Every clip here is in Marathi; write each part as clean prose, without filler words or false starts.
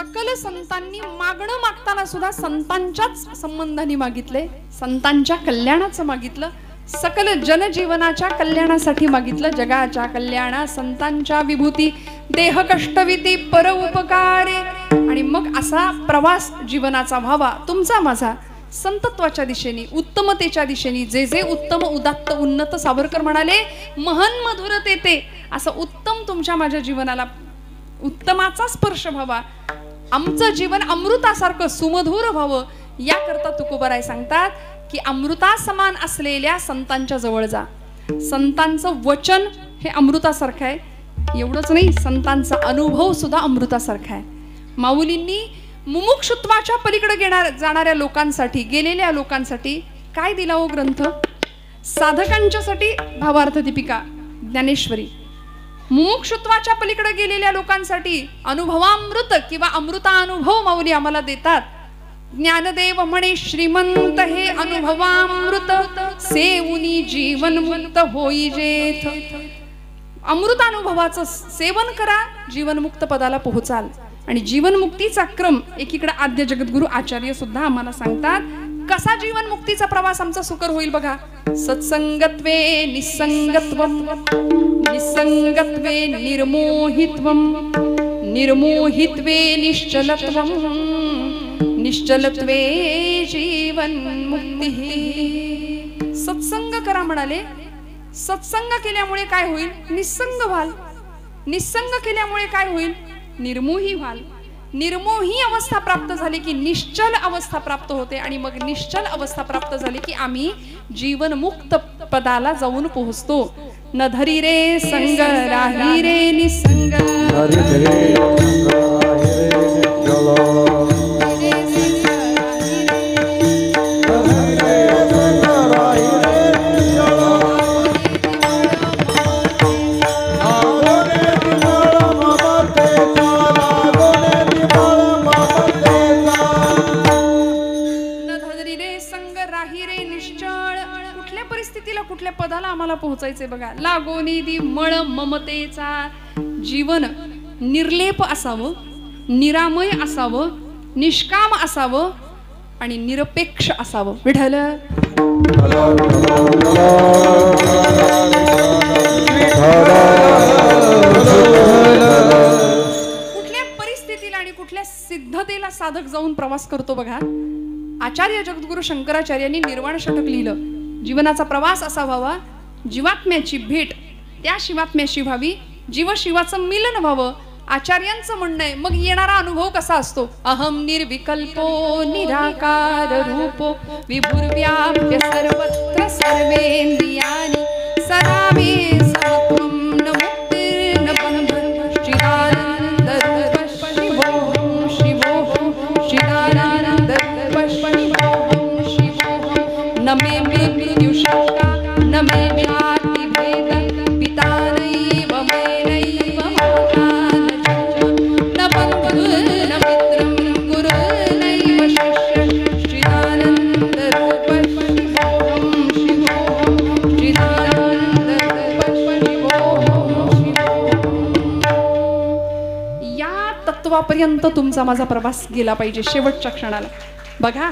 सकल संतांनी मागणं मागताना सुद्धा संतांच्याच संबंधाने मागितले, संतांच्या कल्याणाचं मागितलं, सकल जनजीवनाच्या कल्याणासाठी मागितलं. जगाच्या कल्याणा संतांच्या विभूती, देह कष्टविती पर उपकारे. आणि मग असा प्रवास जीवनाचा व्हावा तुमचा माझा संतत्वाच्या दिशेने, उत्तमतेच्या दिशेने. जे जे उत्तम उदात्त उन्नत सावरकर म्हणाले, महन मधुर तेते. असं उत्तम तुमच्या माझ्या जीवनाला, उत्तमाचा स्पर्श व्हावा, आमचं जीवन अमृतासारखं सुमधुर व्हावं. याकरता तुकोबाराय सांगतात की अमृता समान असलेल्या संतांच्या जवळ जा. संतांचं वचन हे अमृतासारखं आहे. एवढंच नाही, संतांचा अनुभव सुद्धा अमृतासारखा आहे. माऊलींनी मुमुक्षुत्वाच्या पलीकडे जाणाऱ्या लोकांसाठी, गेलेल्या लोकांसाठी काय दिला हो ग्रंथ? साधकांच्यासाठी भावार्थ दीपिका, ज्ञानेश्वरी. मुमुक्षुत्वाच्या पलीकडे गेलेल्या लोकांसाठी अनुभवामृत किंवा अमृतानुभव माऊली आम्हाला देतात. ज्ञानदेव म्हणे, श्रीमंत हे अनुभवामृत सेवुनी जीवन मुक्त होईजेथ. अमृतानुभवाचं सेवन करा, जीवनमुक्त पदाला पोहोचाल. आणि जीवनमुक्तीचा क्रम एकीकडे आद्य जगद्गुरु आचार्य सुद्धा आम्हाला सांगतात. कसा जीवनमुक्तीचा प्रवास आमचा सुकर होईल बघा. सत्संगत्वे निसंगत्वम, निसंगत्वे निर्मोहित्वम, निर्मोहित्वे निश्चलत्वम, निश्चलत्वे जीवनमुक्ती. सत्संग करा म्हणाले. सत्संग केल्यामुळे काय होईल? निसंग व्हाल. निसंग केल्यामुळे काय होईल? निर्मोही व्हाल. निर्मोही अवस्था प्राप्त झाली की निश्चल अवस्था प्राप्त होते. आणि मग निश्चल अवस्था प्राप्त झाली की आम्ही जीवनमुक्त पदाला जाऊन पोहोचतो. न धरी रे संग राही रे निसंग, कुठल्या पदाला आम्हाला पोहोचायचे बघा. लागोनी दी मळ ममतेचा. जीवन निर्लेप असावं, निरामय असावं, निष्काम असावं आणि निरपेक्ष असावं. विठ्ठल कुठल्या परिस्थितीला आणि कुठल्या सिद्धतेला साधक जाऊन प्रवास करतो बघा. आचार्य जगद्गुरु शंकराचार्यांनी निर्वाण षटक लिहिलं. जीवनाचा प्रवास असा व्हावा, जीवात्म्याची भेट त्या शिवात्म्याशी व्हावी, जीव शिवाचं मिलन व्हावं. आचार्यांचं म्हणणं आहे. मग येणारा अनुभव कसा असतो? अहम निर्विकल्पो निराकार रूपो विभुर्व्याप्य सर्वत्र सर्वेंद्रियाणि सदावे समत्वं न मुक्तिर्न बन्धनं चिदानंद रूप शिवोऽहं शिवोऽहं चिदानंद रूप शिवोऽहं शिवोऽहं. न मे मृत्युशङ्का न मे व्याधि भेद पिता नैव मेनैव माता न बन्धुर्न मित्रं गुरुर्नैव शिष्यः चिदानंद रूप शिवोऽहं शिवोऽहं चिदानंद रूप शिवोऽहं शिवोऽहं. या तत्वापर्यंत तुमचा माझा प्रवास गेला पाहिजे शेवटच्या क्षणाला. बघा,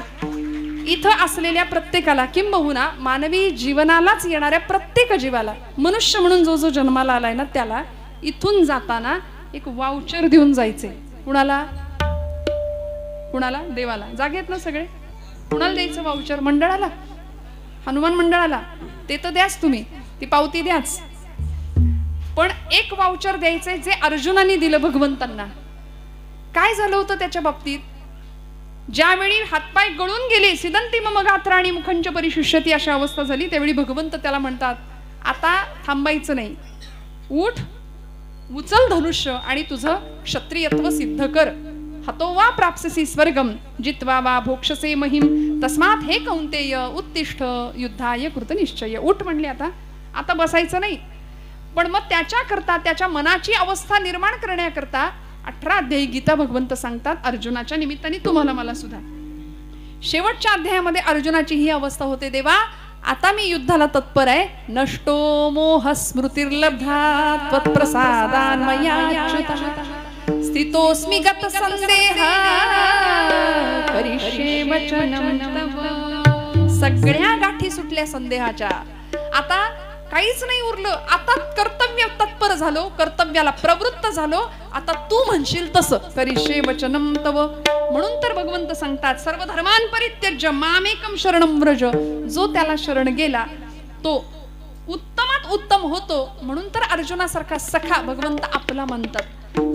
इथं असलेल्या प्रत्येकाला, किंबहुना मानवी जीवनालाच येणाऱ्या प्रत्येक जीवाला, मनुष्य म्हणून जो जो जन्माला आलाय ना, त्याला इथून जाताना एक वाउचर देऊन जायचे. कुणाला? कुणाला? देवाला. जागेत ना सगळे? कुणाला द्यायचं वाउचर? मंडळाला, हनुमान मंडळाला. ते तर द्याच तुम्ही, ती पावती द्याच. पण एक वाउचर द्यायचंय जे अर्जुनाने दिलं भगवंतांना. काय झालं होतं त्याच्या बाबतीत? ज्यावेळी हातपाय गळून गेले, सिदंती मम गात्राणी मुखंच परिशुष्यती अशा अवस्था झाली, त्यावेळी भगवंत त्याला म्हणतात, आता थांबायचं नाही, उठ, उचल धनुष्य आणि तुझं क्षत्रियत्व सिद्ध कर. हतो वा प्राप्स्यसि स्वर्गम जित्वा वा भोक्षसे महिम तस्मात् हे कौंतेय उत्तिष्ठ युद्धाय कृत निश्चय. उठ म्हणले, आता बसायचं नाही. पण मग त्याच्याकरता, त्याच्या मनाची अवस्था निर्माण करण्याकरता 18 अध्यायी गीता भगवंत सांगतात अर्जुनाच्या निमित्ताने, तुम्हाला मला सुद्धा. शेवटच्या अध्यायामध्ये अर्जुनाची ही अवस्था होते, देवा आता मी युद्धाला तत्पर आहे. नष्टो मोह स्मृतिर्लब्धा त्वत्प्रसादान् मया च्युतः स्थितोस्मि गत संदेह करिष्ये वचनं तव। सगळ्या गाठी सुटल्या संदेहाच्या, आता काहीच नाही उरलं, आता कर्तव्य तत्पर झालो, कर्तव्याला प्रवृत्त झालो, आता तू म्हणशील तसं करिष्ये वचनं तव। म्हणून तर भगवंत सांगतात सर्व धर्मान् परित्यज्य मामेकं शरणं व्रज। जो त्याला शरण गेला तो उत्तमात उत्तम होतो। म्हणून तर अर्जुनासारखा सखा भगवंत आपला म्हणतात।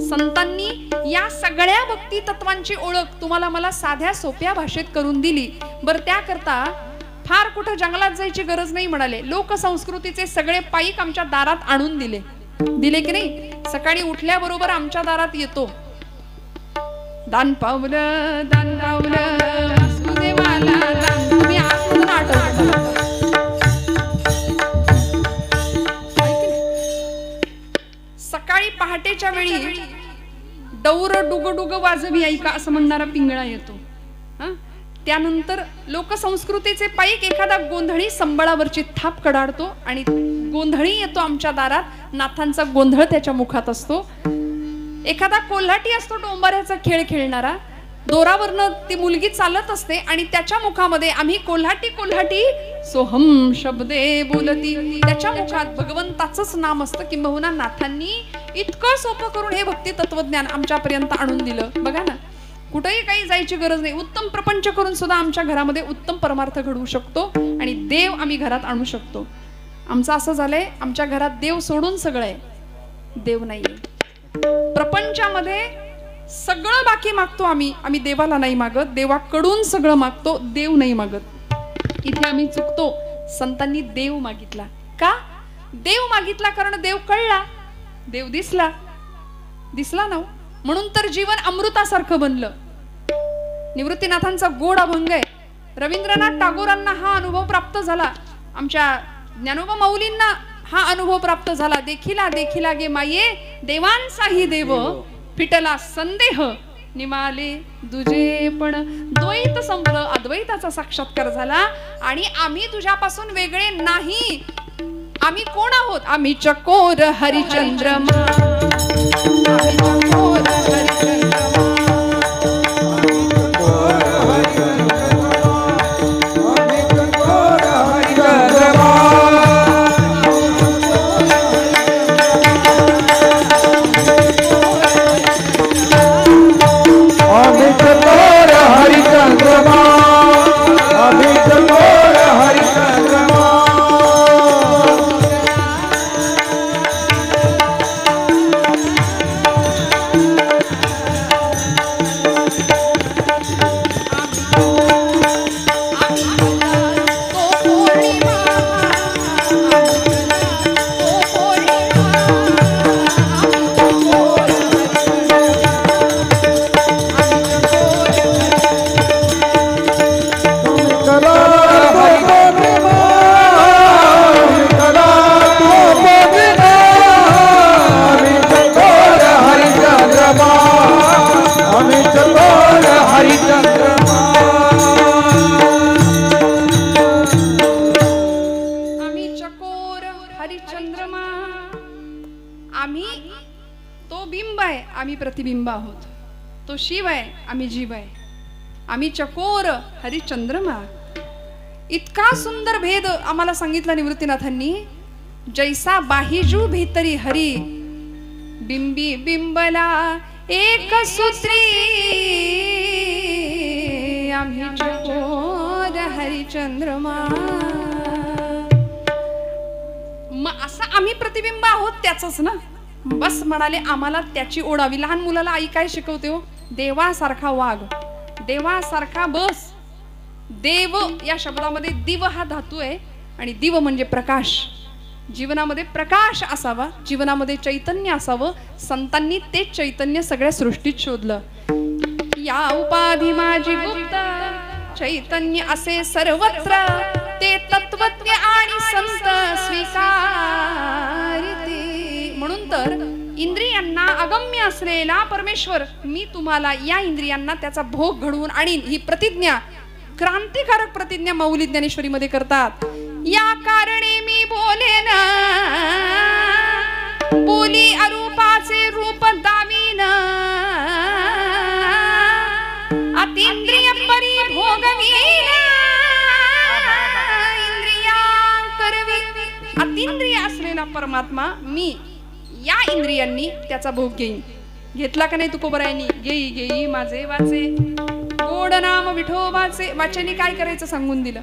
संतांनी या सगळ्या भक्ती तत्वांची ओळख तुम्हाला मला साध्या सोप्या भाषेत करून दिली। बर त्याकरता फार कुठं जंगलात जायची गरज नाही म्हणाले। लोकसंस्कृतीचे सगळे पाईक आमच्या दारात आणून दिले, दिले की नाही? सकाळी उठल्याबरोबर आमच्या दारात येतो, दान पावलं दान पावलं वासुदेवाला दान। तुम्ही आतून आठवत सकाळी पहाटेच्या वेळी डौर डुग डुग वाजवी ऐका असं म्हणणारा पिंगळा येतो। त्यानंतर लोकसंस्कृतीचे पाईक एखादा गोंधळी संबळावरची थाप कडाडतो आणि गोंधळी येतो आमच्या दारात। नाथांचा गोंधळ त्याच्या मुखात असतो। एखादा कोल्हाटी असतो डोंबाऱ्याचा खेळ खेळणारा, दोरावरनं ती मुलगी चालत असते आणि त्याच्या मुखामध्ये आम्ही कोल्हाटी कोल्हाटी सोहम शब्दे बोलती, त्याच्या मुखात भगवंताचंच नाम असतं। किंबहुना नाथांनी इतकं सोपं करून हे भक्ती तत्वज्ञान आमच्यापर्यंत आणून दिलं। बघा ना, कुठेही काही जायची गरज नाही। उत्तम प्रपंच करून सुद्धा आमच्या घरामध्ये उत्तम परमार्थ घडवू शकतो आणि देव आम्ही घरात आणू शकतो। आमचं असं झालंय, आमच्या घरात देव सोडून सगळं आहे, देव नाहीये। प्रपंचामध्ये सगळं बाकी मागतो आम्ही, आम्ही देवाला नाही मागत, देवाकडून सगळं मागतो, देव नाही मागत। इथे आम्ही चुकतो। संतांनी देव मागितला का? देव मागितला कारण देव कळला, देव दिसला, दिसला ना, म्हणून तर जीवन अमृतासारखं बनलं। निवृत्तीनाथांचा गोड अभंग आहे। रवींद्रनाथ टागोरांना हा अनुभव प्राप्त झाला, आमच्या ज्ञानोबा माऊलींना हा अनुभव प्राप्त झाला। देखिला देखिला गे माये देवांचाही देव, फिटला संदेह निमाले दुजे पण। द्वैत संपलं, अद्वैताचा साक्षात्कार झाला आणि आम्ही तुझ्यापासून वेगळे नाही। आम्ही कोण आहोत? आम्ही चकोर हरिचंद्रमा, आम्ही चकोर हरिचंद्रमा। प्रतिबिंब आहोत, तो शिव आहे, आम्ही जीव आहे। आम्ही चकोर हरिचंद्रमा। इतका सुंदर भेद आम्हाला सांगितला निवृत्तीनाथांनी। जैसा बाहिजू भीतरी हरी, बिंबी बिंबला एक सूत्री। आम्ही चकोर हरिचंद्रमा। मग असं आम्ही प्रतिबिंब आहोत त्याचंच ना, बस म्हणाले आम्हाला त्याची ओढावी। लहान मुलाला आई काय शिकवते हो? देवासारखा वाघ, देवासारखा बस। देव या शब्दामध्ये दिव हा धातू आहे आणि दिव म्हणजे प्रकाश। जीवनामध्ये प्रकाश असावा, जीवनामध्ये चैतन्य असावं। संतांनी ते चैतन्य सगळ्या सृष्टीत शोधलं। या उपाधी माझी गुप्त, चैतन्य असे सर्वत्र, ते तत्वज्ञ आणि संत स्वीकारिते। म्हणून तर इंद्रियांना अगम्य असलेला परमेश्वर, मी तुम्हाला या इंद्रियांना त्याचा भोग घडवून आणीन, ही प्रतिज्ञा, क्रांतिकारक प्रतिज्ञा माऊली ज्ञानेश्वरी मध्ये करतात। या कारणे मी बोलेन, बोली अरूपाचे रूप दावीन। अतींद्रिय परिभोगविला इंद्रिया करवी. अतींद्रिय असलेला परमात्मा मी या इंद्रियांनी त्याचा भोग घेईन. घेतला का नाही तुकोबरायांनी? घेई घेई माझे वाचे गोड नाम विठोबाचे. वाचनी काय करायचं सांगून दिलं.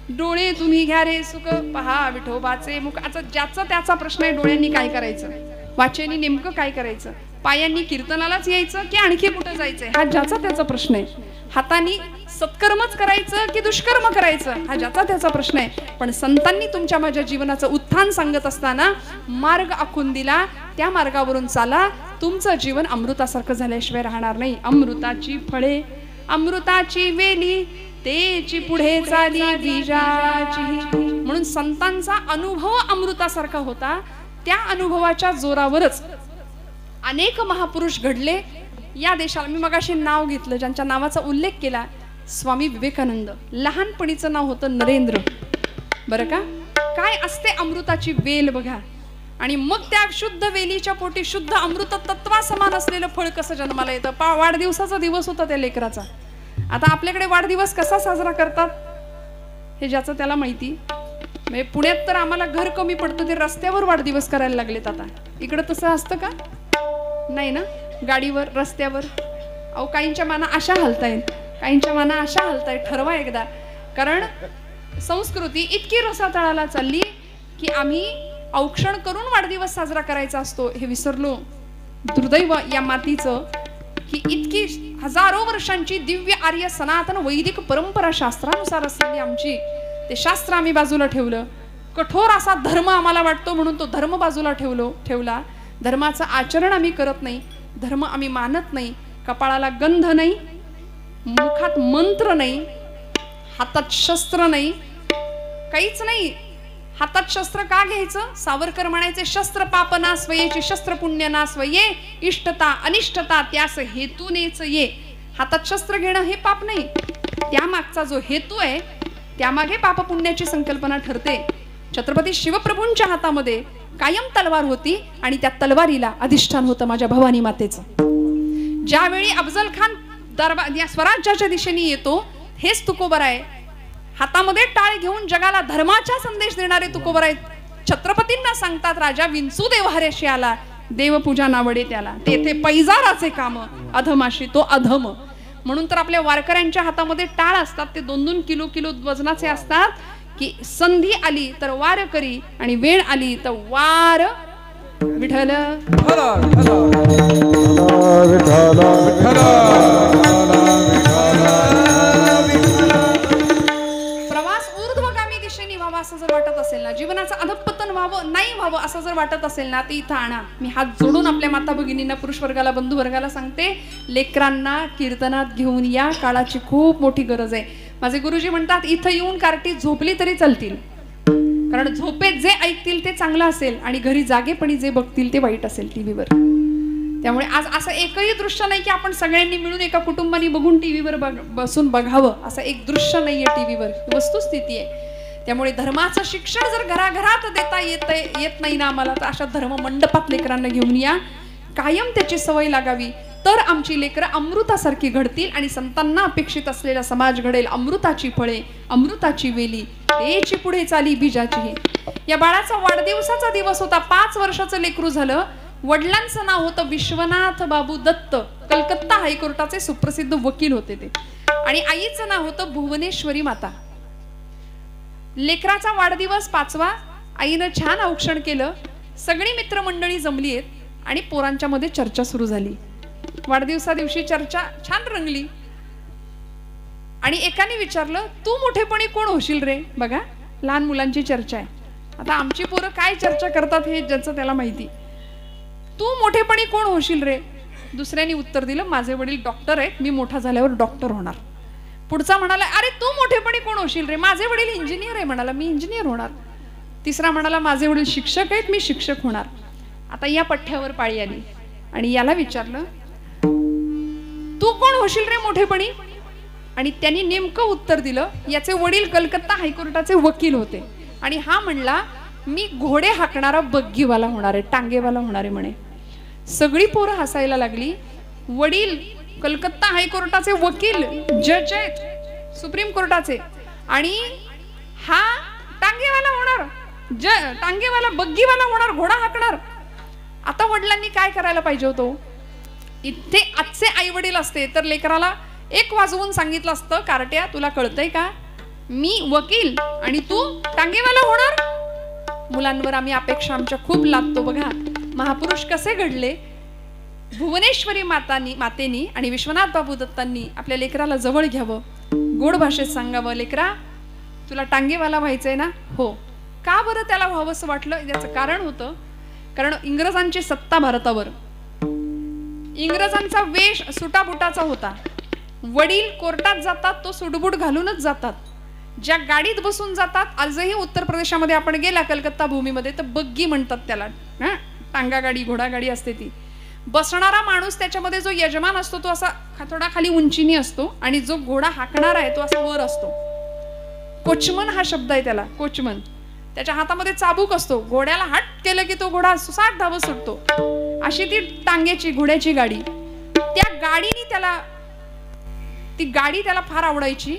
डोळे तुम्ही घ्या रे सुख पहा विठोबाचे मुख. आता ज्याचा त्याचा प्रश्न आहे, डोळ्यांनी काय करायचं, वाचनी नेमकं काय करायचं, पायांनी कीर्तनालाच यायचं की आणखी कुठं जायचंय, हा ज्याचा त्याचा प्रश्न आहे. हातांनी सत्कर्मच करायचं की दुष्कर्म करायचं, हा ज्याचा त्याचा प्रश्न आहे. पण संतांनी तुमच्या माझ्या जीवनाचं उत्थान सांगत असताना मार्ग आखून दिला. त्या मार्गावरून चाला. तुमचं जीवन अमृतासारखं झाल्याशिवाय राहणार नाही. अमृताची फळे अमृताची वेली तेची पुढे चाली बीजाची. म्हणून संतांचा अनुभव अमृतासारखा होता. त्या अनुभवाच्या जोरावरच अनेक महापुरुष घडले या देशाला. मी मगाशी नाव घेतलं, ज्यांच्या नावाचा उल्लेख केला, स्वामी विवेकानंद. लहानपणीचं नाव होतं नरेंद्र. बरं का? काय असते अमृताची वेल बघा. आणि मग त्या शुद्ध वेलीच्या पोटी शुद्ध अमृत तत्वा समान असलेलं फळ कसं जन्माला येतं. वाढदिवसाचा दिवस होता त्या लेकराचा. आता आपल्याकडे वाढदिवस कसा साजरा करतात हे ज्याचं त्याला माहिती. म्हणजे पुण्यात तर आम्हाला घर कमी पडतं, ते रस्त्यावर वाढदिवस करायला लागलेत आता. इकडं तसं असतं का? नाही ना. गाडीवर, रस्त्यावर. अहो काहींच्या माना अशा हलतायत, काहींच्या माना अशा हलतायत. ठरवा एकदा. कारण संस्कृती इतकी रसातळाला चालली की आम्ही औक्षण करून वाढदिवस साजरा करायचा असतो हे विसरलो. दुर्दैव या मातीचं की इतकी हजारो वर्षांची दिव्य आर्य सनातन वैदिक परंपरा शास्त्रानुसार असलेली आमची, ते शास्त्र आम्ही बाजूला ठेवलं. कठोर असा धर्म आम्हाला वाटतो म्हणून तो धर्म बाजूला ठेवला. धर्माचं आचरण आम्ही करत नाही, धर्म आम्ही मानत नाही. कपाळाला गंध नाही, मुखात मंत्र नाही, हातात शस्त्र नाही, काहीच नाही. हातात शस्त्र का घ्यायचं? सावरकर म्हणायचे, शस्त्र पाप ना स्वयेची शस्त्र पुण्य ना स्वये, इष्टता अनिष्टता त्यास हेतूनेच ये. हातात शस्त्र घेणं हे पाप नाही, त्यामागचा जो हेतू आहे त्यामागे पाप पुण्याची संकल्पना ठरते. छत्रपती शिवप्रभूंच्या हातामध्ये कायम तलवार होती आणि त्या तलवारीला अधिष्ठान होतं माझ्या भवानी मातेचं. ज्यावेळी अफजल खान दरबार या स्वराज्याच्या दिशेने येतो, हेच तुकोबराय हातामध्ये टाळ घेऊन जगाला धर्माचा संदेश देणारे तुकोबराय छत्रपतींना सांगतात, राजा विंचू देव्हाऱ्याशी आला, देवपूजा नावडे त्याला, तेथे पैजाराचे काम, अधमाशी तो अधम. म्हणून तर आपल्या वारकऱ्यांच्या हातामध्ये टाळ असतात, ते 2-2 किलो वजनाचे असतात. की संधी आली तर वार करी आणि वेळ आली तर वार विठ्ठल. प्रवास ऊर्ध्वगामी दिशेने व्हावा असं जर वाटत असेल ना, जीवनाचं अधपतन व्हावं नाही व्हावं असं जर वाटत असेल ना, ते इथं आणा. मी हात जोडून आपल्या माता भगिनींना, पुरुष वर्गाला, बंधू वर्गाला सांगते, लेकरांना कीर्तनात घेऊन या. काळाची खूप मोठी गरज आहे. माझे गुरुजी म्हणतात, इथं येऊन कार्टी झोपली तरी चालतील, कारण झोपेत जे ऐकतील ते चांगलं असेल आणि घरी जागेपणी जे बघतील ते वाईट असेल टीव्हीवर. त्यामुळे आज असं एकही दृश्य नाही की आपण सगळ्यांनी मिळून एका कुटुंबाने बघून टीव्हीवर बसून बघावं, असं एक दृश्य नाहीये टीव्हीवर, वस्तुस्थिती आहे. त्यामुळे धर्माचं शिक्षण जर घराघरात देता येत नाही ना आम्हाला, तर अशा धर्म मंडपात लेकरांना घेऊन या. कायम त्याची सवय लागावी, तर आमची लेकरं अमृतासारखी घडतील आणि संतांना अपेक्षित असलेला समाज घडेल. अमृताची फळे अमृताची वेली तेची पुढे चाली बीजाची. या बाळाचा वाढदिवसाचा दिवस होता. 5 वर्षाचं लेकरू झालं. वडिलांचं नाव होतं विश्वनाथ बाबू दत्त. कलकत्ता हायकोर्टाचे सुप्रसिद्ध वकील होते ते. आणि आईचं नाव होतं भुवनेश्वरी माता. लेकराचा वाढदिवस 5वा. आईनं छान औक्षण केलं. सगळी मित्रमंडळी जमली आहेत आणि पोरांच्या मध्ये चर्चा सुरू झाली. वाढदिवसा दिवशी चर्चा छान रंगली आणि एकाने विचारलं, तू मोठेपणी कोण होशील रे? बघा, लहान मुलांची चर्चा आहे. आता आमची पोरं काय चर्चा करतात हे ज्याचं त्याला माहिती. तू मोठेपणी कोण होशील रे? दुसऱ्याने उत्तर दिलं, माझे वडील डॉक्टर आहेत, मी मोठा झाल्यावर डॉक्टर होणार. पुढचा म्हणाला, अरे तू मोठेपणी कोण होशील रे? माझे वडील इंजिनियर आहे. म्हणाला, मी इंजिनियर होणार. तिसरा म्हणाला, माझे वडील शिक्षक आहेत, मी शिक्षक होणार. आता या पठ्ठ्यावर पाळी आली आणि याला विचारलं, तू कोण होशील रे मोठेपणी? आणि त्यांनी नेमकं उत्तर दिलं, याचे वडील कलकत्ता हायकोर्टाचे वकील होते आणि हा म्हणला, मी घोडे हाकणारा बग्गीवाला होणार आहे, टांगेवाला होणार आहे म्हणे. सगळी पोरं हसायला लागली. वडील कलकत्ता हायकोर्टाचे वकील जज आहेत सुप्रीम कोर्टाचे, आणि हा टांगेवाला होणार, टांगेवाला बग्गीवाला होणार, घोडा हाकणार. आता वडिलांनी काय करायला पाहिजे होतं? इथे आजचे आई वडील असते तर लेकराला एक वाजवून सांगितलं असतं, कारट्या तुला कळतंय का, मी वकील आणि तू टांगेवाला होणार. मुलांवर आम्ही अपेक्षा आमच्या खूप लादतो. बघा महापुरुष कसे घडले. भुवनेश्वरी मातेनी आणि विश्वनाथ बाबू दत्तांनी आपल्या लेकराला जवळ घ्यावं, गोड भाषेत सांगावं, लेकरा तुला टांगेवाला व्हायचंय ना? हो. का बरं त्याला व्हावं असं वाटलं? याचं कारण होतं, कारण इंग्रजांची सत्ता भारतावर, इंग्रजांचा वेश सुटाबुटाचा होता. वडील कोर्टात जातात तो सुटबुट घालूनच जातात. ज्या गाडीत बसून जातात, आजही उत्तर प्रदेशामध्ये आपण गेला कलकत्ता भूमीमध्ये तर बग्गी म्हणतात त्याला, टांगा गाडी, घोडा गाडी असते ती. बसणारा माणूस त्याच्यामध्ये जो यजमान असतो तो असा थोडा खाली उंचीनी असतो आणि जो घोडा हाकणारा आहे तो असा वर असतो. कोचमन हा शब्द आहे त्याला, कोचमन. त्याच्या हातामध्ये चाबूक असतो, घोड्याला हट केलं की तो घोडा सुसाट धावत सुटतो. अशी ती टांग्याची घोड्याची गाडी. त्या गाडीने त्याला, ती गाडी त्याला फार आवडायची.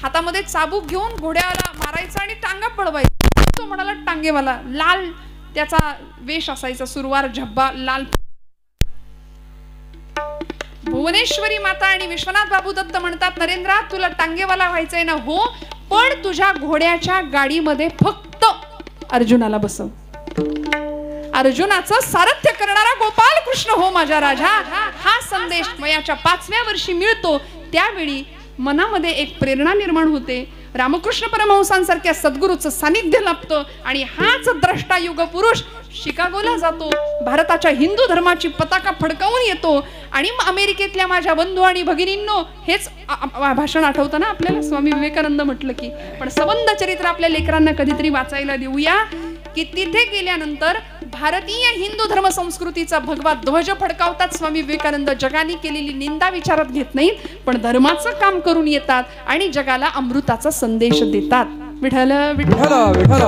हातामध्ये चाबूक घेऊन घोड्याला मारायचा आणि टांगा पळवायचा. तो म्हणाला टांगेवाला. लाल त्याचा वेश असायचा, सुरवार झब्बा लाल. भुवनेश्वरी माता आणि विश्वनाथ बाबू दत्त म्हणतात, नरेंद्रा तुला टांगेवाला व्हायचंय ना? हो, पण तुझ्या घोड्याच्या गाडीमध्ये फक्त अर्जुनाला बसव. अर्जुनाचं सारथ्य करणारा गोपाल कृष्ण हो माझा राजा. हा संदेश वयाच्या 5व्या वर्षी मिळतो. त्यावेळी मनामध्ये एक प्रेरणा निर्माण होते. रामकृष्ण परमहंसांसारख्या सद्गुरूचं सानिध्य लाभतं आणि हाच द्रष्टा युग पुरुष शिकागोला जातो, भारताच्या हिंदू धर्माची पताका फडकावून येतो. आणि अमेरिकेतल्या माझ्या बंधू आणि भगिनींनो, हेच भाषण आठवतं ना आपल्याला, स्वामी विवेकानंद म्हटलं की पण संबंध चरित्र आपल्या लेकरांना कधीतरी वाचायला देऊया, की तिथे गेल्यानंतर भारतीय हिंदू धर्म संस्कृतीचा भगवा ध्वज फडकावतात स्वामी विवेकानंद. जगाने केलेली निंदा विचारात घेत नाहीत, पण धर्माचं काम करून येतात आणि जगाला अमृताचा संदेश देतात. विठ्ठल विठ्ठल विठ्ठल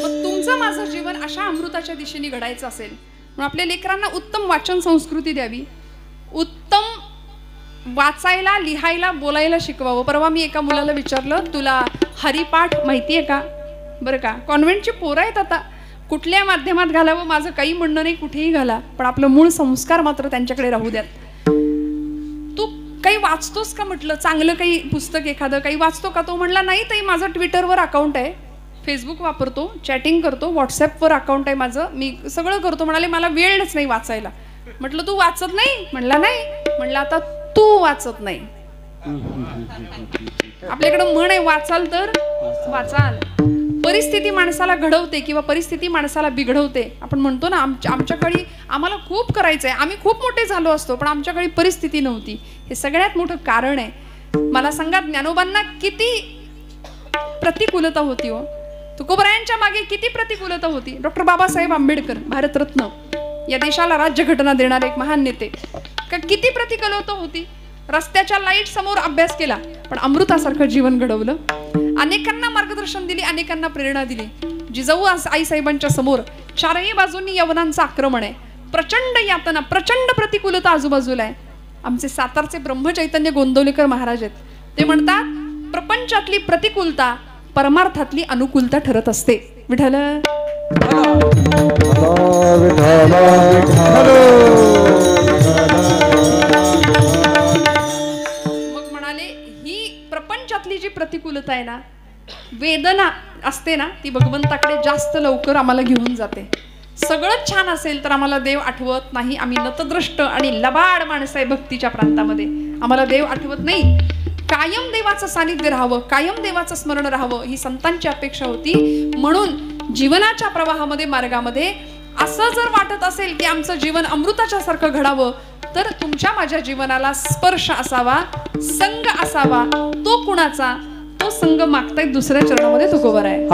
मग तुमचं माझं जीवन अशा अमृताच्या दिशेने घडायचं असेल म्हणून आपल्या लेकरांना उत्तम वाचन संस्कृती द्यावी, उत्तम वाचायला लिहायला बोलायला शिकवावं. परवा मी एका मुलाला विचारलं, तुला हरिपाठ माहितीये का? बरं का, कॉन्व्हेंटची पोरं आहेत आता, कुठल्या माध्यमात घालावं माझं काही म्हणणं नाही, कुठेही घाला, पण आपलं मूळ संस्कार मात्र त्यांच्याकडे राहू द्यात. तू काही वाचतोस का म्हटलं, चांगलं काही पुस्तक एखादं काही वाचतो का? तो म्हणला नाही ताई, माझं ट्विटरवर अकाउंट आहे, फेसबुक वापरतो, चॅटिंग करतो, व्हॉट्सअपवर अकाउंट आहे माझं, मी सगळं करतो. म्हणाले मला वेळच नाही वाचायला. म्हटलं तू वाचत नाही? म्हणला नाही. म्हणलं आता तू वाचत नाही. आपल्याकडं म्हण आहे, वाचाल तर वाचाल. परिस्थिती माणसाला घडवते किंवा परिस्थिती माणसाला बिघडवते. आपण म्हणतो ना, आमच्या काळी आम्हाला खूप करायचंय, आम्ही खूप मोठे झालो असतो, पण आमच्या काळी परिस्थिती नव्हती. हे सगळ्यात मोठं कारण आहे. मला सांगा, ज्ञानोबांना किती प्रतिकूलता होती हो, तुकोबरायांच्या मागे किती प्रतिकूलता होती. डॉक्टर बाबासाहेब आंबेडकर, भारतरत्न, या देशाला राज्यघटना देणारे एक महान नेते, का किती प्रतिकूलता होती. रस्त्याच्या लाईट समोर अभ्यास केला, पण अमृतासारखं जीवन घडवलं. अनेकांना मार्गदर्शन दिली, अनेकांना प्रेरणा दिली. जिजाऊ आईसाहेबांच्या समोर चारही बाजूंनी यवनांचं आक्रमण आहे, प्रचंड यातना, प्रचंड प्रतिकूलता आजूबाजूला आहे. आमचे सातारचे ब्रह्मचैतन्य गोंदवलेकर महाराज आहेत, ते म्हणतात, प्रपंचातली प्रतिकूलता परमार्थातली अनुकूलता ठरत असते. विठ्ठल मग म्हणाले, ही प्रपंचातली जी प्रतिकूलता आहे ना, वेदना असते ना, ती भगवंताकडे जास्त लवकर आम्हाला घेऊन जाते. सगळं छान असेल तर आम्हाला देव आठवत नाही. आम्ही नतद्रष्ट आणि लबाड माणसं आहे भक्तीच्या प्रांतामध्ये, आम्हाला देव आठवत नाही. कायम देवाचं सानिध्य राहावं, कायम देवाचं स्मरण राहावं, ही संतांची अपेक्षा होती. म्हणून जीवनाच्या प्रवाहामध्ये, मार्गामध्ये असं जर वाटत असेल की आमचं जीवन अमृताच्या सारखं घडावं, तर तुमच्या माझ्या जीवनाला स्पर्श असावा, संग असावा. तो कुणाचा? तो संग मागतायत दुसऱ्या चरणामध्ये तुकोबर आहे.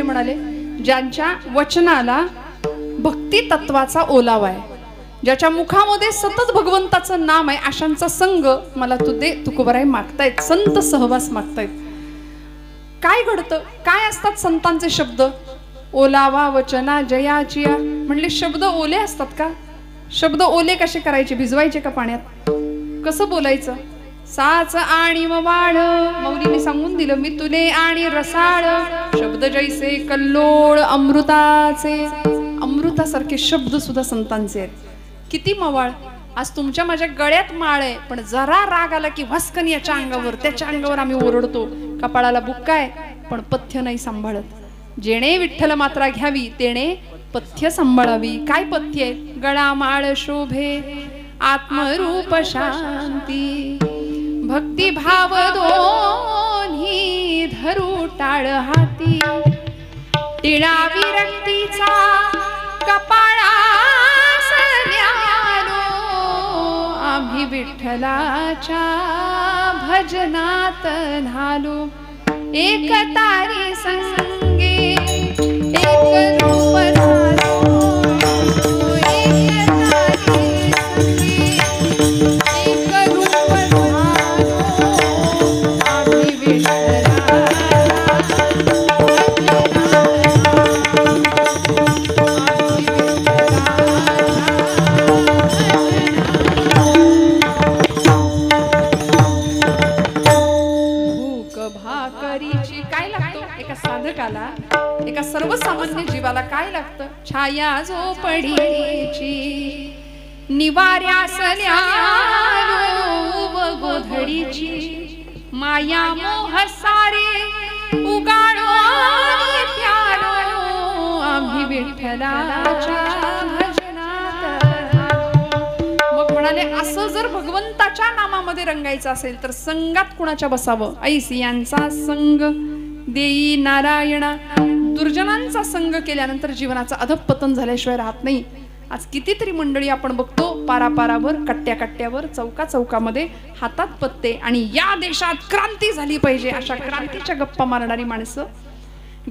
स्वामी म्हणाले, ज्यांच्या वचनाला भक्ती तत्वाचा ओलावा आहे, ज्याच्या मुखामध्ये सतत भगवंताचं नाम आहे, अशांचा संग मला तू दे तुकोबराय मागतायत, संत सहवास मागतायत. काय घडतं, काय असतात संतांचे शब्द? ओलावा वचना जयाचिया. म्हणले शब्द ओले असतात का? शब्द ओले कसे करायचे? भिजवायचे का पाण्यात? कसं बोलायचं? साच आणि वाळ, मौलीने सांगून दिलं, मी तुले आणि रसाळ. शब्द जैसे कल्लोळ अमृताचे. अमृतासारखे शब्द सुद्धा संतांचे आहेत. किती मवाळ. आज तुमच्या माझ्या गळ्यात माळ आहे, पण जरा राग आला की भस्कन याच्या अंगावर त्याच्या अंगावर आम्ही ओरडतो. कपाळाला बुक्का आहे पण पथ्य नाही सांभाळत. जेणे विठ्ठल मात्रा घ्यावी तेणे पथ्य सांभाळावी. काय पथ्य आहे? गळा माळ शोभे आत्मरूप शांती, भक्ती भाव दोन्ही धरू टाळ हाती. टिळा विरक्तीचा कपाळा आम्ही विठ्ठलाच्या भजनात झालो. एक तारी संगे एक रूप झालो, एक तारी संगे एक रूप झालो. आम्ही विठ्ठलाच्या साधकाला, एका सर्वसामान्य जीवाला काय लागतं? छाया झोपडीची निवाऱ्यासल्या गोधडीची, माया मोह सारे उगाळो प्यारो. आम्ही विठ्ठलाच्या भजनात. मग म्हणाले, असं जर भगवंताच्या नामामध्ये रंगायचं असेल तर संगात कुणाच्या बसावं? ऐसी यांचा संग देई नारायणा. दुर्जनांचा संग केल्यानंतर जीवनाचं अधःपतन झाल्याशिवाय राहत नाही. आज कितीतरी मंडळी आपण बघतो पारापारावर, कट्ट्या कट्ट्यावर, चौका चौकामध्ये हातात पत्ते, आणि या देशात क्रांती झाली पाहिजे अशा क्रांतीच्या गप्पा मारणारी माणसं.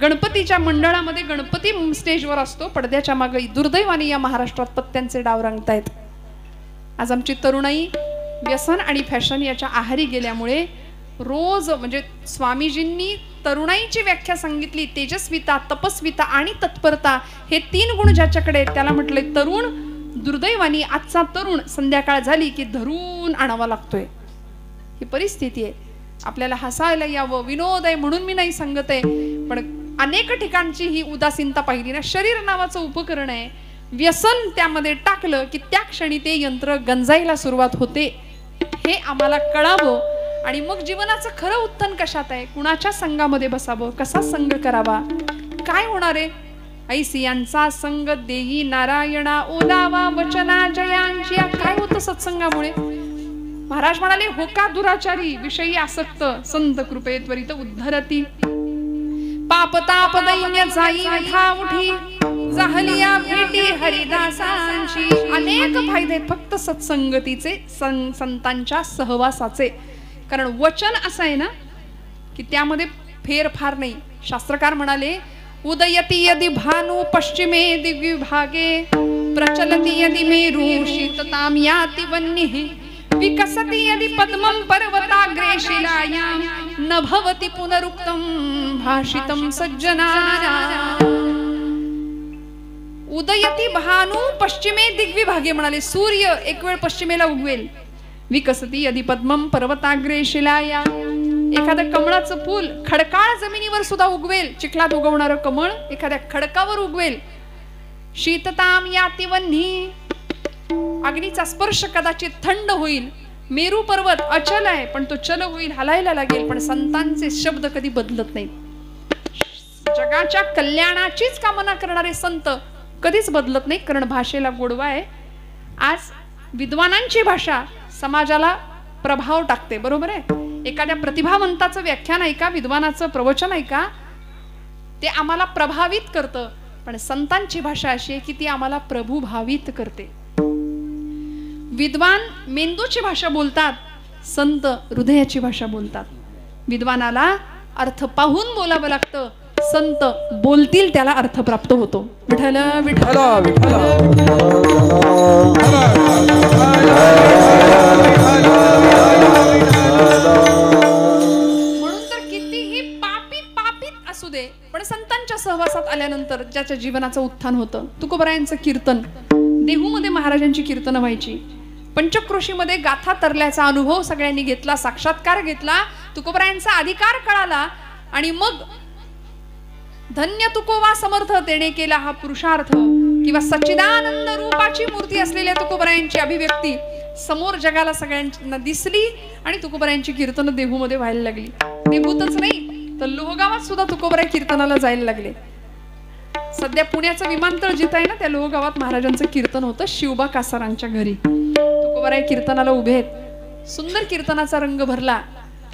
गणपतीच्या मंडळामध्ये गणपती स्टेजवर असतो, पडद्याच्या मागे दुर्दैवाने या महाराष्ट्रात पत्त्यांचे डाव रंगतायत. आज आमची तरुणाई व्यसन आणि फॅशन याच्या आहारी गेल्यामुळे रोज, म्हणजे स्वामीजींनी तरुणाईची व्याख्या सांगितली, तेजस्विता, तपस्विता आणि तत्परता. हे 3 गुण ज्याच्याकडे त्याला म्हटले तरुण. दुर्दैवानी आजचा तरुण संध्याकाळ झाली की धरून आणावा लागतोय. ही परिस्थिती आहे. आपल्याला हसायला यावं, विनोद आहे म्हणून मी नाही सांगत आहे, पण अनेक ठिकाणची ही उदासीनता पाहिली ना. शरीर नावाचं उपकरण आहे, व्यसन त्यामध्ये टाकलं की त्या क्षणी ते यंत्र गंजायला सुरुवात होते. हे आम्हाला कळावं. आणि मग जीवनाचं खरं उत्थान कशात आहे? कुणाच्या संघामध्ये बसावं, कसा संघ करावा, काय होणार आहे? ऐसी यांचा संग देई नारायणा, ओलावा वचना जयांची. काय होतं सत्संगामुळे? महाराज म्हणाले, होका दुराचारी विषयी आसक्त, संत कृपे त्वरित उद्धरती. पाप ताप दैन्य जाई विठा उठी, जाहलिया भेटी हरिदासांची. अनेक फायदे फक्त सत्संगतीचे, संतांच्या सहवासाचे. कारण वचन असं आहे ना की त्यामध्ये फेरफार नाही. शास्त्रकार म्हणाले, उदयती यदि भानु पश्चिमे दिग्विभागे, प्रचलती यदि मेरु शीतताम याति वह्निः, विकसति यदि पद्मं पर्वताग्रे शिलायां, न भवति पुनरुक्तं भाषितं सज्जनानां. उदयती भानु पश्चिमे दिग्विभागे म्हणाले, सूर्य एक वेळ पश्चिमेला उगवेल. विकसती यदि पद्मं पर्वताग्रे शिलाया. एखाद्या कमळाचं फूल खडकाळ जमिनीवर सुद्धा उगवेल. चिखलात उगवणारं कमळ एखाद्या खडकावर उगवेल. शीतताम याति वह्निः, अग्नीचा स्पर्श कदाचित थंड होईल. मेरू पर्वत अचल आहे पण तो चल होईल, हलायला लागेल. पण संतांचे शब्द कधी बदलत नाहीत. जगाच्या कल्याणाचीच कामना करणारे संत कधीच बदलत नाही, कारण भाषेला गोडवा आहे. आज विद्वानांची भाषा समाजाला प्रभाव टाकते, बरोबर आहे. एखाद्या प्रतिभावंताचं व्याख्यान ऐका, विद्वानाचं प्रवचन ऐका, ते आम्हाला प्रभावित करतं. पण संतांची भाषा अशी आहे की ती आम्हाला प्रभुभावित करते. विद्वान मेंदूची भाषा बोलतात, संत हृदयाची भाषा बोलतात. विद्वानाला अर्थ पाहून बोलावं लागतं, संत बोलतील त्याला अर्थ प्राप्त होतो. विठ्ठल विठ्ठल म्हणून तर कितीही पापीत असू दे, पण संतांच्या सहवासात आल्यानंतर ज्याच्या जीवनाचं उत्थान होतं. तुकोबरायांचं कीर्तन, देहूमध्ये महाराजांची कीर्तनं व्हायची. पंचक्रोशीमध्ये गाथा तरल्याचा अनुभव सगळ्यांनी घेतला, साक्षात्कार घेतला, तुकोबरायांचा अधिकार कळाला. आणि मग धन्य तुकोबा समर्थ तेने केला हा पुरुषार्थ, किंवा सच्चिदानंद रूपाची मूर्ती असलेल्या तुकोबरायांची अभिव्यक्ती समोर जगाला सगळ्यांना दिसली. आणि तुकोबरायांची कीर्तनं देहूमध्ये व्हायला लागली. देहूतच नाही तर लोहगावात सुद्धा तुकोबराय कीर्तनाला जायला लागले. सध्या पुण्याचं विमानतळ जिथं आहे ना, त्या लोहगावात महाराजांचं कीर्तन होतं शिवबा कासारांच्या घरी. तुकोबराय कीर्तनाला उभे आहेत. सुंदर कीर्तनाचा रंग भरला.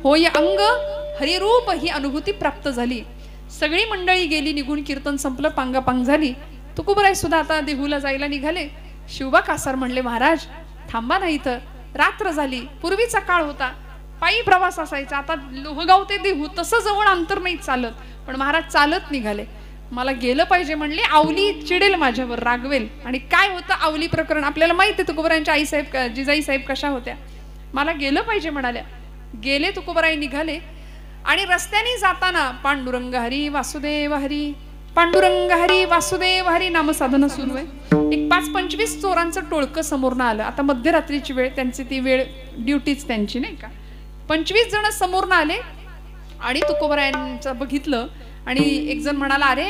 होय अंग हरिरूप ही अनुभूती प्राप्त झाली. सगळी मंडळी गेली निघून, कीर्तन संपलं, पांगापांग झाली. तुकोबराय सुद्धा आता देहूला जायला निघाले. शिवबा कासार म्हणले, महाराज थांबा ना इथं, रात्र झाली. पूर्वीचा काळ होता, पायी प्रवास असायचा. आता लोहगाव ते देहू तसं जवळ अंतर नाही चालत. पण महाराज चालत निघाले. मला गेलं पाहिजे म्हणले. आवली चिडेल माझ्यावर, रागवेल. आणि काय होतं आवली प्रकरण आपल्याला माहिती आहे. तुकोबरायांच्या आईसाहेब जिजाई साहेब कशा होत्या. मला गेलं पाहिजे म्हणाल्या. गेले. तुकोबराय निघाले. आणि रस्त्याने जाताना पांडुरंग हरी वासुदेव हरी, पांडुरंग हरी वासुदेव हरी नामसाधना सुरू आहे. एक 5-25 चोरांचं टोळकं समोरनं आलं. आता मध्यरात्रीची वेळ, त्यांची ती वेळ ड्युटीच त्यांची नाही का. 25 जण समोरनं आले आणि तुकोबरायांचं बघितलं. आणि एक जण म्हणाला, अरे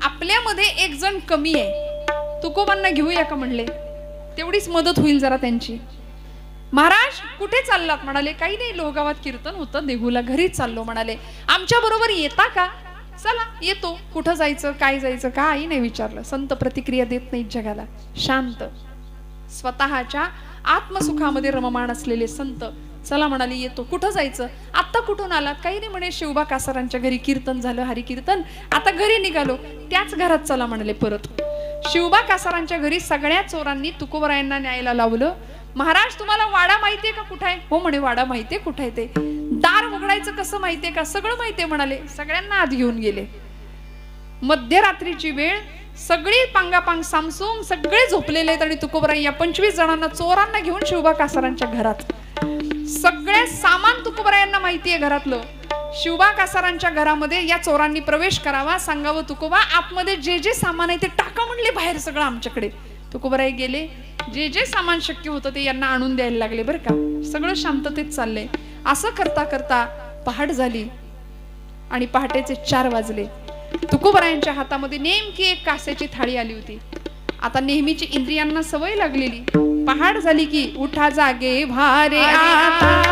आपल्यामध्ये एक जण कमी आहे, तुकोबांना घेऊया का म्हणले. तेवढीच मदत होईल जरा त्यांची. महाराज कुठे चाललात म्हणाले. काही नाही, लोहगावात कीर्तन होतं, देहूला घरीच चाललो म्हणाले. आमच्या बरोबर येता का. चला येतो. कुठं जायचं, काय जायचं, काही नाही विचारलं. संत प्रतिक्रिया देत नाहीत जगाला. शांत, स्वतःच्या आत्मसुखामध्ये रममाण असलेले संत. चला म्हणाले येतो. कुठं जायचं. आता कुठून आलात. काही नाही म्हणे, शिवबा कासारांच्या घरी कीर्तन झालं, हरिकीर्तन, आता घरी निघालो. त्याच घरात चला म्हणाले परत. शिवबा कासारांच्या घरी सगळ्या चोरांनी तुकोबरायांना न्यायला लावलं. महाराज तुम्हाला वाडा माहितीये का कुठे आहे. हो म्हणे, वाडा माहितीये. कुठे आहे ते. दार उघडायचं कसं माहितीये का. सगळं माहितीये म्हणाले. सगळ्यांना आत घेऊन गेले. मध्यरात्रीची वेळ, सगळी पांगापांग सामसूम, सगळे झोपलेले आहेत. आणि तुकोबराय या 25 जणांना चोरांना घेऊन शिवबा कासारांच्या घरात. सगळे सामान तुकोबरायांना माहितीये घरातलं. शिवबा कासारांच्या घरामध्ये या चोरांनी प्रवेश करावा, सांगावं तुकोबा आतमध्ये जे जे सामान आहे ते टाका म्हणले बाहेर सगळं आमच्याकडे. तुकोबराय गेले. जे जे सामान शक्य होतं ते यांना आणून द्यायला लागले बरं का. सगळं शांततेत चाललंय. असं करता करता पहाट झाली आणि पहाटेचे 4 वाजले. तुकोबरायांच्या हातामध्ये नेमकी एक कास्याची थाळी आली होती. आता नेहमीची इंद्रियांना सवय लागलेली. पहाट झाली की उठा जागे भारे आता